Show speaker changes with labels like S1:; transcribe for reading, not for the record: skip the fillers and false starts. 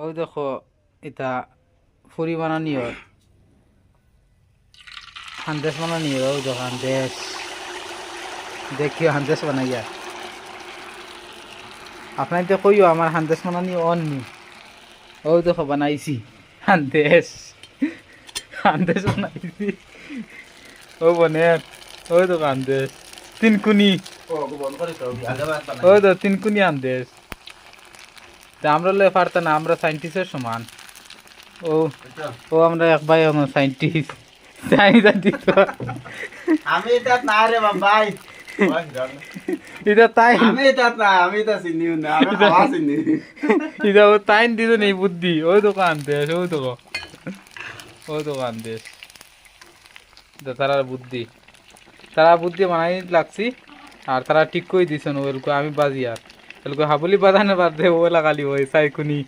S1: ওই দেখো এটা ফুরি বানানি হয়, হান্দেশ বানানি হয়। ওই দেখো হান্দেশ, দেখিও হান্দেশ বানাইয়া। আপনার তো কইও আমার হান্দেশ বানানি অননি। ওই দেখো বানাইছি হান্দেশ, হান্দেশ বানাইছি। ও বোনের, ওই দেখো হান্দেশ তিনকুনি। ওই তো তিনকুনি হান্দেশ। তা আমরা লে পারতাম না, আমরা সাইন্টিস্টের সমান। ও ও আমরা এক ভাই সাইন্টিস্ট, সাইন্টিস্ট।
S2: আমি এটা না রে ভাই
S1: এটা তাই,
S2: আমি এটা না আমি এটা চিনি না আমি খাওয়া চিনি
S1: এটা ও তাই দিত নেই বুদ্ধি। ওই দোকান দেশ, ওই দোকান, ওই দোকান দেশ। তারা বুদ্ধি, তারা বুদ্ধি বানাই লাগছি। আর তারা ঠিক করে দিছেন ওইলকো আমি বাজি আর এলকো হাবলি বাজানে বাদ দে ও লাগালি ওই সাইকুনি।